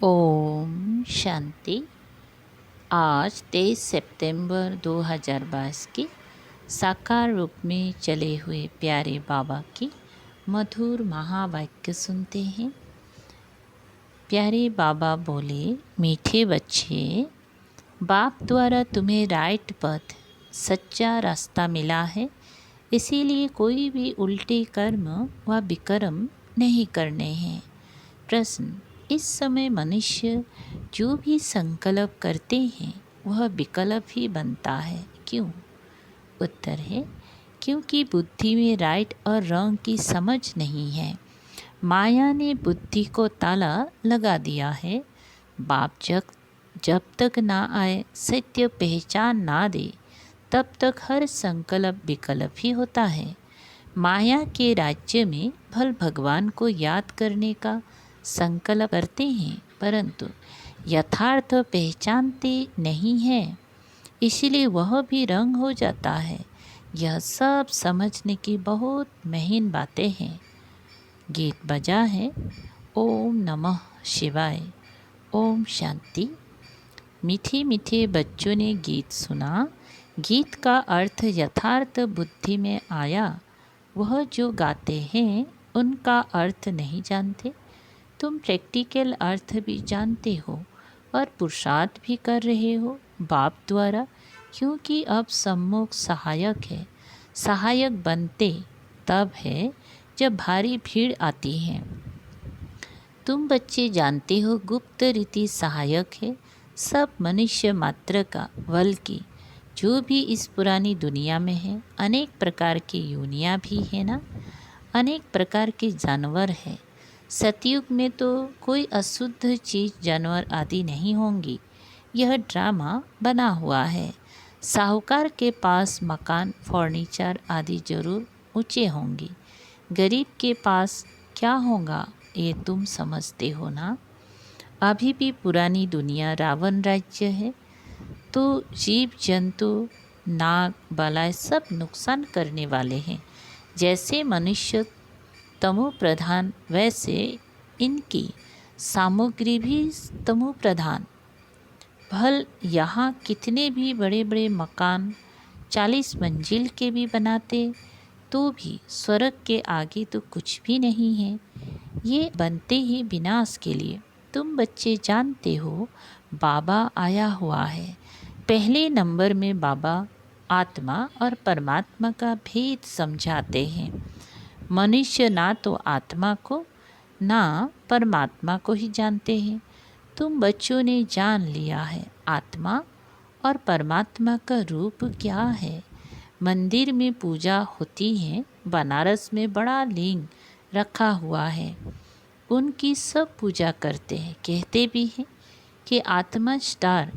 ओम शांति। आज 23 सितंबर 2022 की साकार रूप में चले हुए प्यारे बाबा की मधुर महावाक्य सुनते हैं। प्यारे बाबा बोले, मीठे बच्चे, बाप द्वारा तुम्हें राइट पथ, सच्चा रास्ता मिला है। इसीलिए कोई भी उल्टे कर्म व विकर्म नहीं करने हैं। प्रश्न: इस समय मनुष्य जो भी संकल्प करते हैं वह विकल्प ही बनता है, क्यों? उत्तर है, क्योंकि बुद्धि में राइट और रॉन्ग की समझ नहीं है। माया ने बुद्धि को ताला लगा दिया है। बाप जब तक ना आए, सत्य पहचान ना दे, तब तक हर संकल्प विकल्प ही होता है। माया के राज्य में भल भगवान को याद करने का संकल्प करते हैं, परंतु यथार्थ पहचानते नहीं हैं, इसलिए वह भी रंग हो जाता है। यह सब समझने की बहुत महीन बातें हैं। गीत बजा है। ओम नमः शिवाय। ओम शांति। मीठे मीठे बच्चों ने गीत सुना। गीत का अर्थ यथार्थ बुद्धि में आया। वह जो गाते हैं उनका अर्थ नहीं जानते। तुम प्रैक्टिकल अर्थ भी जानते हो और पुरुषार्थ भी कर रहे हो बाप द्वारा, क्योंकि अब सम्मुख सहायक है। सहायक बनते तब है जब भारी भीड़ आती है। तुम बच्चे जानते हो गुप्त रीति सहायक है सब मनुष्य मात्र का, बल्कि जो भी इस पुरानी दुनिया में है। अनेक प्रकार की योनियाँ भी है ना, अनेक प्रकार के जानवर है। सतयुग में तो कोई अशुद्ध चीज़ जानवर आदि नहीं होंगी। यह ड्रामा बना हुआ है। साहूकार के पास मकान, फर्नीचर आदि जरूर ऊंचे होंगे। गरीब के पास क्या होगा ये तुम समझते हो ना। अभी भी पुरानी दुनिया रावण राज्य है, तो जीव जंतु, नाग, बलाय सब नुकसान करने वाले हैं। जैसे मनुष्य तमो प्रधान, वैसे इनकी सामग्री भी तमो प्रधान। भल यहाँ कितने भी बड़े बड़े मकान 40 मंजिल के भी बनाते तो भी स्वर्ग के आगे तो कुछ भी नहीं है। ये बनते ही विनाश के लिए। तुम बच्चे जानते हो बाबा आया हुआ है। पहले नंबर में बाबा आत्मा और परमात्मा का भेद समझाते हैं। मनुष्य ना तो आत्मा को ना परमात्मा को ही जानते हैं। तुम बच्चों ने जान लिया है आत्मा और परमात्मा का रूप क्या है। मंदिर में पूजा होती है। बनारस में बड़ा लिंग रखा हुआ है, उनकी सब पूजा करते हैं। कहते भी हैं कि आत्मा स्टार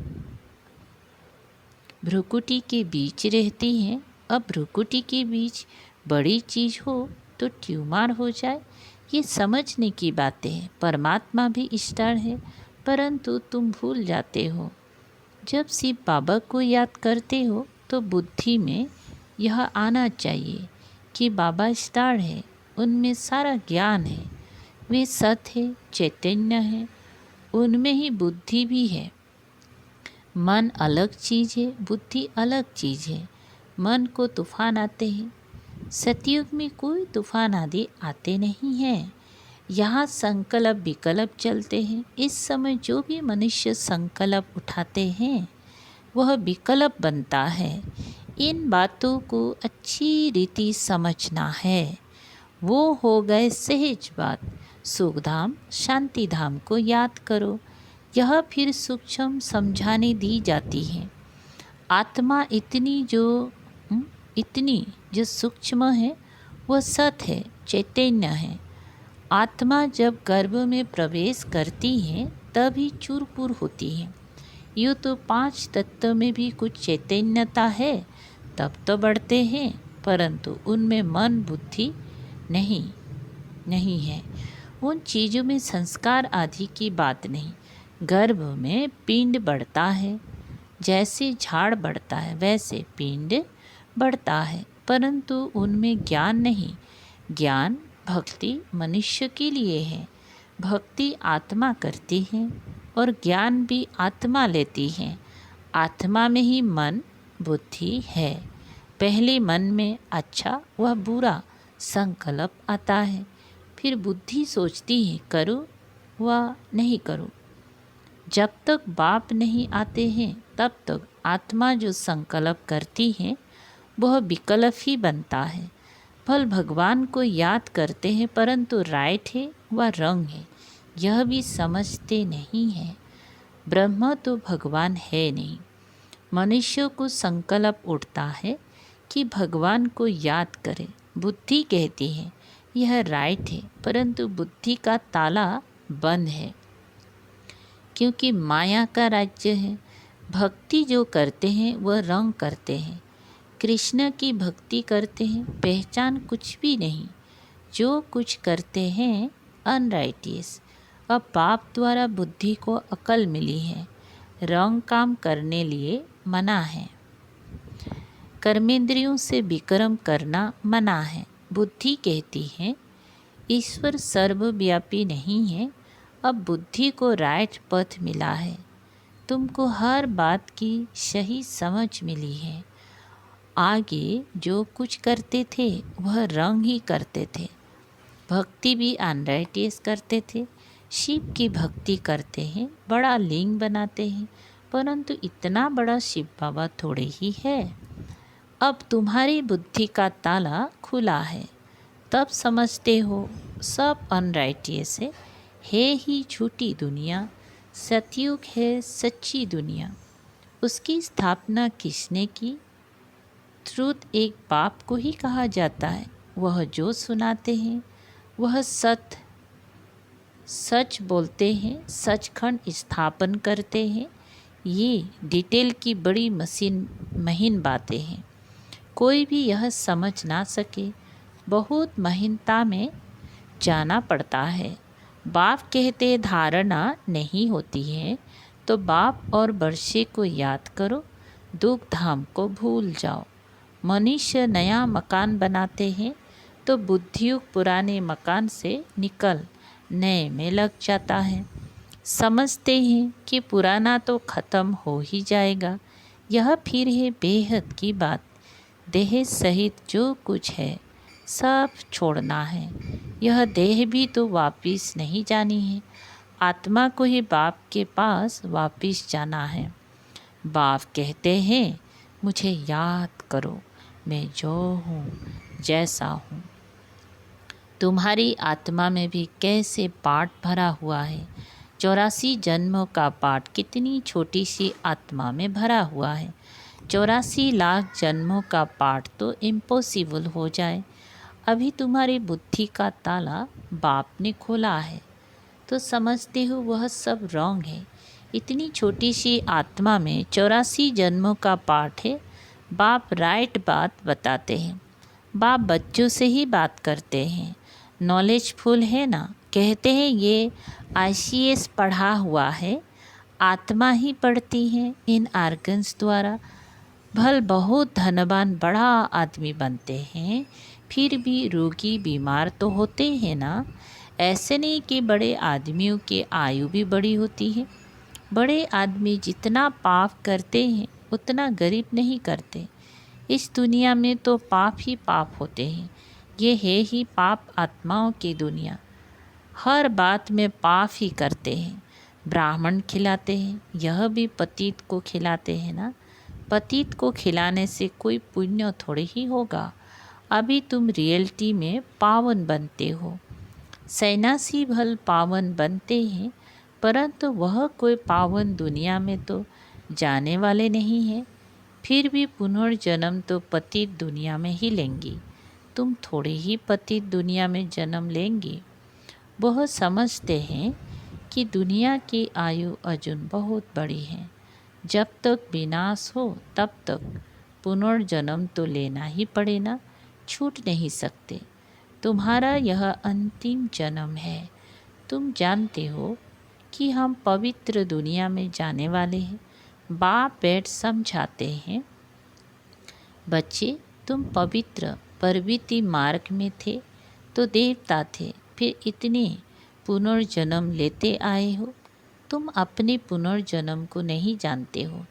भ्रुकुटी के बीच रहती है। अब भ्रुकुटी के बीच बड़ी चीज़ हो तो ट्यूमर हो जाए, ये समझने की बातें हैं। परमात्मा भी स्टार है, परंतु तुम भूल जाते हो। जब शिव बाबा को याद करते हो तो बुद्धि में यह आना चाहिए कि बाबा स्टार है, उनमें सारा ज्ञान है, वे सत है, चैतन्य है, उनमें ही बुद्धि भी है। मन अलग चीज़ है, बुद्धि अलग चीज़ है। मन को तूफान आते हैं, सतयुग में कोई तूफान आदि आते नहीं हैं। यहाँ संकल्प विकल्प चलते हैं। इस समय जो भी मनुष्य संकल्प उठाते हैं वह विकल्प बनता है। इन बातों को अच्छी रीति समझना है। वो हो गए सहज बात। सुखधाम शांति धाम को याद करो। यह फिर सूक्ष्म समझाने दी जाती है। आत्मा इतनी जो सूक्ष्म है वह सत है, चैतन्य है। आत्मा जब गर्भ में प्रवेश करती है तभी चूरपुर होती है। यूँ तो 5 तत्व में भी कुछ चैतन्यता है, तब तो बढ़ते हैं, परंतु उनमें मन बुद्धि नहीं है। उन चीज़ों में संस्कार आदि की बात नहीं। गर्भ में पिंड बढ़ता है, जैसे झाड़ बढ़ता है वैसे पिंड बढ़ता है, परंतु उनमें ज्ञान नहीं। ज्ञान भक्ति मनुष्य के लिए है। भक्ति आत्मा करती है, और ज्ञान भी आत्मा लेती है। आत्मा में ही मन बुद्धि है। पहले मन में अच्छा व बुरा संकल्प आता है, फिर बुद्धि सोचती है करूँ व नहीं करूँ। जब तक बाप नहीं आते हैं तब तक आत्मा जो संकल्प करती है वह विकल्प ही बनता है। फल भगवान को याद करते हैं, परंतु राइट है व रंग है यह भी समझते नहीं है। ब्रह्म तो भगवान है नहीं। मनुष्य को संकल्प उठता है कि भगवान को याद करें। बुद्धि कहती है यह राइट है, परंतु बुद्धि का ताला बंद है, क्योंकि माया का राज्य है। भक्ति जो करते हैं वह रंग करते हैं। कृष्ण की भक्ति करते हैं, पहचान कुछ भी नहीं। जो कुछ करते हैं अनराइटियस। अब पाप द्वारा बुद्धि को अकल मिली है, रंग काम करने लिए मना है। कर्मेंद्रियों से विक्रम करना मना है। बुद्धि कहती है ईश्वर सर्वव्यापी नहीं है। अब बुद्धि को राइट पथ मिला है। तुमको हर बात की सही समझ मिली है। आगे जो कुछ करते थे वह रंग ही करते थे। भक्ति भी अनराइटियस करते थे। शिव की भक्ति करते हैं, बड़ा लिंग बनाते हैं, परंतु इतना बड़ा शिव बाबा थोड़े ही है। अब तुम्हारी बुद्धि का ताला खुला है, तब समझते हो सब अनराइटियस है ही झूठी दुनिया। सतयुग है सच्ची दुनिया। उसकी स्थापना किसने की? ट्रुथ एक बाप को ही कहा जाता है। वह जो सुनाते हैं वह सच बोलते हैं, सचखंड स्थापन करते हैं। ये डिटेल की बड़ी महीन बातें हैं। कोई भी यह समझ ना सके, बहुत महीनता में जाना पड़ता है। बाप कहते धारणा नहीं होती है तो बाप और वर्षे को याद करो, दुख धाम को भूल जाओ। मनुष्य नया मकान बनाते हैं तो बुद्धियुक्त पुराने मकान से निकल नए में लग जाता है। समझते हैं कि पुराना तो ख़त्म हो ही जाएगा। यह फिर है बेहद की बात। देह सहित जो कुछ है सब छोड़ना है। यह देह भी तो वापिस नहीं जानी है। आत्मा को ही बाप के पास वापिस जाना है। बाप कहते हैं मुझे याद करो, मैं जो हूँ जैसा हूँ। तुम्हारी आत्मा में भी कैसे पाठ भरा हुआ है। 84 जन्मों का पाठ कितनी छोटी सी आत्मा में भरा हुआ है। 84 लाख जन्मों का पाठ तो इम्पॉसिबल हो जाए। अभी तुम्हारी बुद्धि का ताला बाप ने खोला है तो समझते हो वह सब रॉन्ग है। इतनी छोटी सी आत्मा में 84 जन्मों का पाठ है। बाप राइट बात बताते हैं। बाप बच्चों से ही बात करते हैं, नॉलेजफुल है ना। कहते हैं ये ICS पढ़ा हुआ है, आत्मा ही पढ़ती है इन आर्गन्स द्वारा। भल बहुत धनवान बड़ा आदमी बनते हैं, फिर भी रोगी बीमार तो होते हैं ना। ऐसे नहीं कि बड़े आदमियों की आयु भी बड़ी होती है। बड़े आदमी जितना पाप करते हैं उतना गरीब नहीं करते। इस दुनिया में तो पाप ही पाप होते हैं। ये है ही पाप आत्माओं की दुनिया। हर बात में पाप ही करते हैं। ब्राह्मण खिलाते हैं, यह भी पतित को खिलाते हैं ना। पतित को खिलाने से कोई पुण्य थोड़ी ही होगा। अभी तुम रियलिटी में पावन बनते हो। सन्यासी भल पावन बनते हैं, परंतु वह कोई पावन दुनिया में तो जाने वाले नहीं हैं। फिर भी पुनर्जन्म तो पतित दुनिया में ही लेंगी। तुम थोड़ी ही पतित दुनिया में जन्म लेंगी। वह समझते हैं कि दुनिया की आयु अर्जुन बहुत बड़ी है। जब तक विनाश हो तब तक पुनर्जन्म तो लेना ही पड़ेगा, छूट नहीं सकते। तुम्हारा यह अंतिम जन्म है। तुम जानते हो कि हम पवित्र दुनिया में जाने वाले हैं। बाप बैठ समझाते हैं, बच्चे तुम पवित्र प्रवृत्ति मार्ग में थे तो देवता थे, फिर इतने पुनर्जन्म लेते आए हो। तुम अपने पुनर्जन्म को नहीं जानते हो।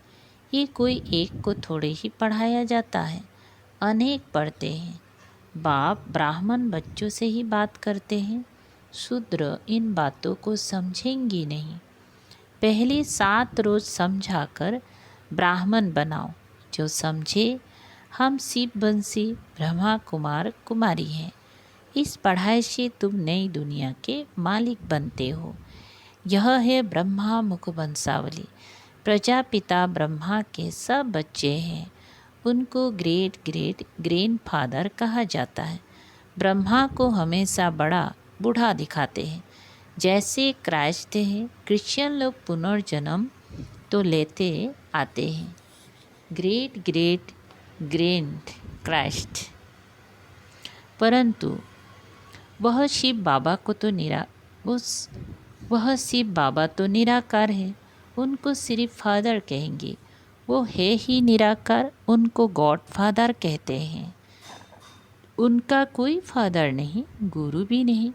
ये कोई एक को थोड़े ही पढ़ाया जाता है, अनेक पढ़ते हैं। बाप ब्राह्मण बच्चों से ही बात करते हैं, शूद्र इन बातों को समझेंगी नहीं। पहले 7 रोज समझाकर ब्राह्मण बनाओ। जो समझे हम शिव बंसी ब्रह्मा कुमार कुमारी हैं। इस पढ़ाई से तुम नई दुनिया के मालिक बनते हो। यह है ब्रह्मा मुख वंशावली। प्रजापिता ब्रह्मा के सब बच्चे हैं। उनको ग्रेट ग्रेट ग्रैंडफादर कहा जाता है। ब्रह्मा को हमेशा बड़ा बूढ़ा दिखाते हैं। जैसे क्राइस्ट है, क्रिश्चियन लोग पुनर्जन्म तो लेते आते हैं। ग्रेट ग्रेट ग्रैंड क्राइस्ट, परंतु वह शिव बाबा को तो वह शिव बाबा तो निराकार है। उनको सिर्फ फादर कहेंगे। वो है ही निराकार, उनको गॉड फादर कहते हैं। उनका कोई फादर नहीं, गुरु भी नहीं,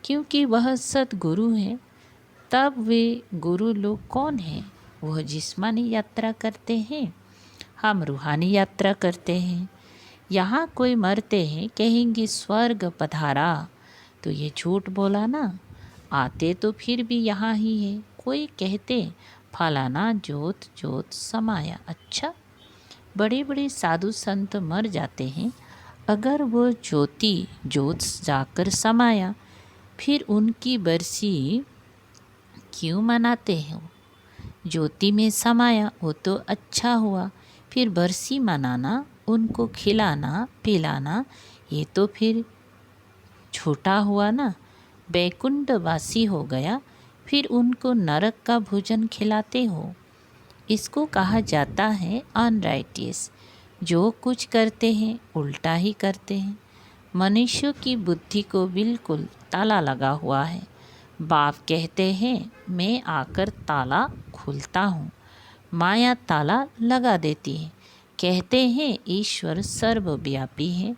क्योंकि वह सतगुरु हैं। तब वे गुरु लोग कौन हैं? वह जिस्मानी यात्रा करते हैं, हम रूहानी यात्रा करते हैं। यहाँ कोई मरते हैं कहेंगे स्वर्ग पधारा, तो ये झूठ बोला ना। आते तो फिर भी यहाँ ही है। कोई कहते फलाना ज्योत ज्योत समाया। अच्छा, बड़े बड़े साधु संत मर जाते हैं। अगर वो ज्योति ज्योत जाकर समाया, फिर उनकी बरसी क्यों मनाते हो? ज्योति में समाया वो तो अच्छा हुआ, फिर बरसी मनाना, उनको खिलाना पिलाना, ये तो फिर छोटा हुआ ना। बैकुंठवासी हो गया, फिर उनको नरक का भोजन खिलाते हो। इसको कहा जाता है अनराइटियस। जो कुछ करते हैं उल्टा ही करते हैं। मनुष्यों की बुद्धि को बिल्कुल ताला लगा हुआ है। बाप कहते हैं मैं आकर ताला खोलता हूँ, माया ताला लगा देती है। कहते हैं ईश्वर सर्वव्यापी है।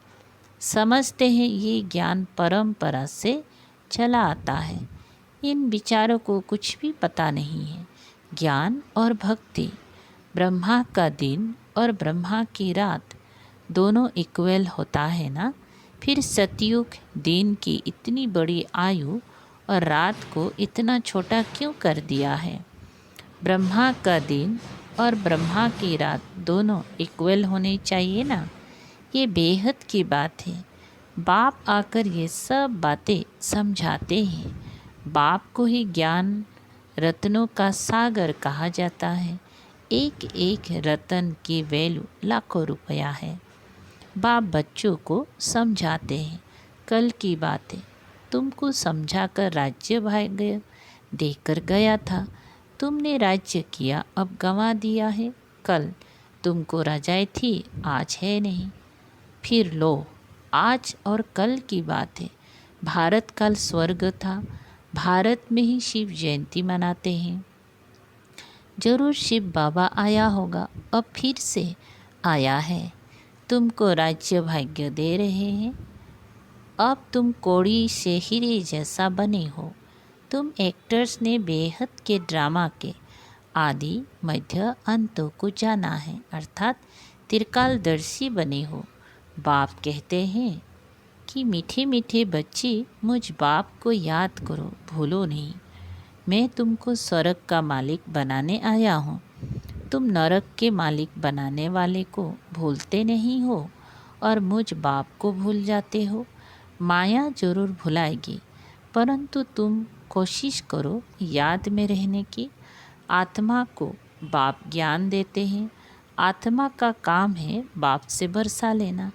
समझते हैं ये ज्ञान परंपरा से चला आता है। इन विचारों को कुछ भी पता नहीं है। ज्ञान और भक्ति, ब्रह्मा का दिन और ब्रह्मा की रात दोनों इक्वल होता है ना। फिर सतयुग दिन की इतनी बड़ी आयु और रात को इतना छोटा क्यों कर दिया है? ब्रह्मा का दिन और ब्रह्मा की रात दोनों इक्वल होने चाहिए ना। ये बेहद की बात है। बाप आकर ये सब बातें समझाते हैं। बाप को ही ज्ञान रत्नों का सागर कहा जाता है। एक एक रतन की वैल्यू लाखों रुपया है। बाप बच्चों को समझाते हैं कल की बातें। तुमको समझाकर राज्य भाग्य देकर गया था। तुमने राज्य किया, अब गंवा दिया है। कल तुमको रजाई थी, आज है नहीं। फिर लो, आज और कल की बात है। भारत कल स्वर्ग था। भारत में ही शिव जयंती मनाते हैं। जरूर शिव बाबा आया होगा, अब फिर से आया है। तुमको राज्य भाग्य दे रहे हैं। अब तुम कौड़ी से हीरे जैसा बने हो। तुम एक्टर्स ने बेहद के ड्रामा के आदि मध्य अंतों को जाना है, अर्थात त्रिकालदर्शी बने हो। बाप कहते हैं कि मीठे मीठे बच्चे मुझ बाप को याद करो, भूलो नहीं। मैं तुमको स्वर्ग का मालिक बनाने आया हूँ। तुम नरक के मालिक बनाने वाले को भूलते नहीं हो और मुझ बाप को भूल जाते हो। माया जरूर भुलाएगी, परंतु तुम कोशिश करो याद में रहने की। आत्मा को बाप ज्ञान देते हैं। आत्मा का काम है बाप से बरसा लेना,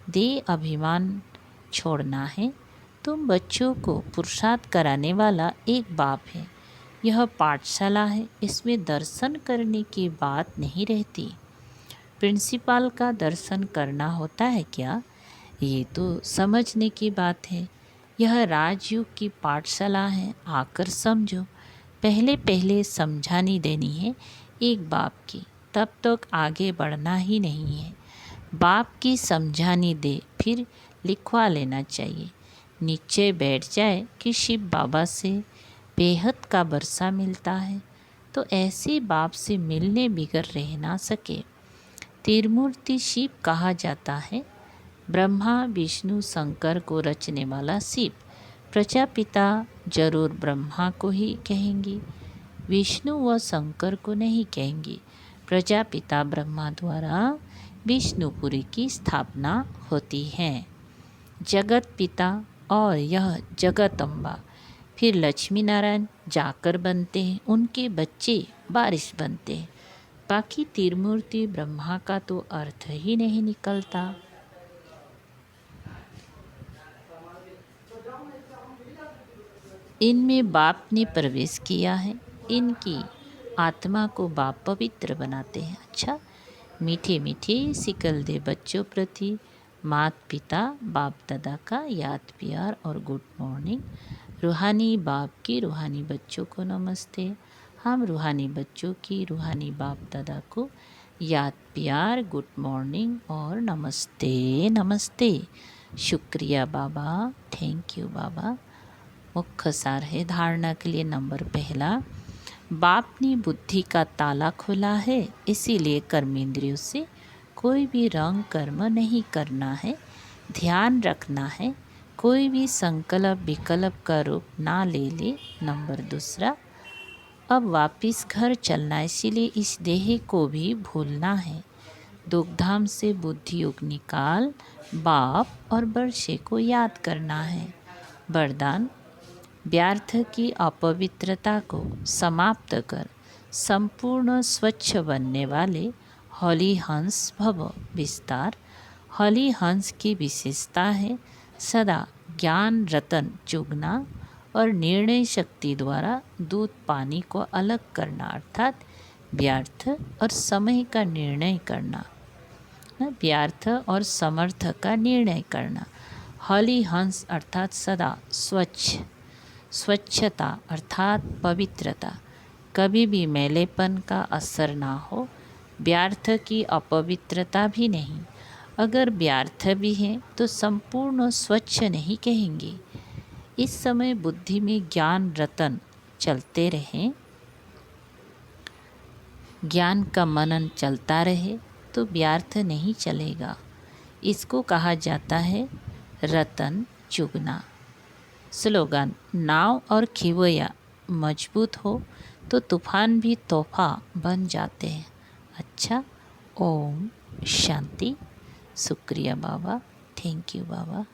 देह अभिमान छोड़ना है। तुम बच्चों को पुरुषार्थ कराने वाला एक बाप है। यह पाठशाला है, इसमें दर्शन करने की बात नहीं रहती। प्रिंसिपल का दर्शन करना होता है क्या? ये तो समझने की बात है। यह राजयुग की पाठशाला है, आकर समझो। पहले पहले समझानी देनी है एक बाप की, तब तक आगे बढ़ना ही नहीं है। बाप की समझानी दे, फिर लिखवा लेना चाहिए। नीचे बैठ जाए कि शिव बाबा से बेहद का बरसा मिलता है। तो ऐसे बाप से मिलने बिगर रह ना सके। त्रिमूर्ति शिव कहा जाता है। ब्रह्मा विष्णु शंकर को रचने वाला शिव। प्रजापिता जरूर ब्रह्मा को ही कहेंगी, विष्णु व शंकर को नहीं कहेंगी। प्रजापिता ब्रह्मा द्वारा विष्णुपुरी की स्थापना होती है। जगत पिता और यह जगदम्बा फिर लक्ष्मी नारायण जाकर बनते हैं, उनके बच्चे बारिश बनते हैं। बाकी त्रिमूर्ति ब्रह्मा का तो अर्थ ही नहीं निकलता। इनमें बाप ने प्रवेश किया है। इनकी आत्मा को बाप पवित्र बनाते हैं। अच्छा, मीठे मीठे सिकल दे बच्चों प्रति माता पिता बाप दादा का याद प्यार और गुड मॉर्निंग। रूहानी बाप की रूहानी बच्चों को नमस्ते। हम रूहानी बच्चों की रूहानी बाप दादा को याद प्यार गुड मॉर्निंग और नमस्ते नमस्ते। शुक्रिया बाबा, थैंक यू बाबा। मुख्य सार है धारणा के लिए। नंबर पहला, बाप ने बुद्धि का ताला खोला है, इसीलिए कर्मेंद्रियों से कोई भी रंग कर्म नहीं करना है। ध्यान रखना है कोई भी संकल्प विकल्प का रूप ना ले ले। नंबर दूसरा, अब वापिस घर चलना, इसीलिए इस देह को भी भूलना है। दुखधाम से बुद्धि योग निकाल बाप और वर्षे को याद करना है। वरदान, व्यर्थ की अपवित्रता को समाप्त कर संपूर्ण स्वच्छ बनने वाले होली हंस भव। विस्तार, होली हंस की विशेषता है सदा ज्ञान रतन चुगना और निर्णय शक्ति द्वारा दूध पानी को अलग करना, अर्थात व्यर्थ और समय का निर्णय करना, व्यर्थ और समर्थ का निर्णय करना। होली हंस अर्थात सदा स्वच्छ, स्वच्छता अर्थात पवित्रता, कभी भी मैलेपन का असर ना हो। व्यर्थ की अपवित्रता भी नहीं, अगर व्यर्थ भी है तो संपूर्ण स्वच्छ नहीं कहेंगे। इस समय बुद्धि में ज्ञान रतन चलते रहे, ज्ञान का मनन चलता रहे तो व्यर्थ नहीं चलेगा। इसको कहा जाता है रतन चुगना। स्लोगन, नाव और खिवैया मजबूत हो तो तूफान भी तोहफा बन जाते हैं। अच्छा, ओम शांति। शुक्रिया बाबा, थैंक यू बाबा।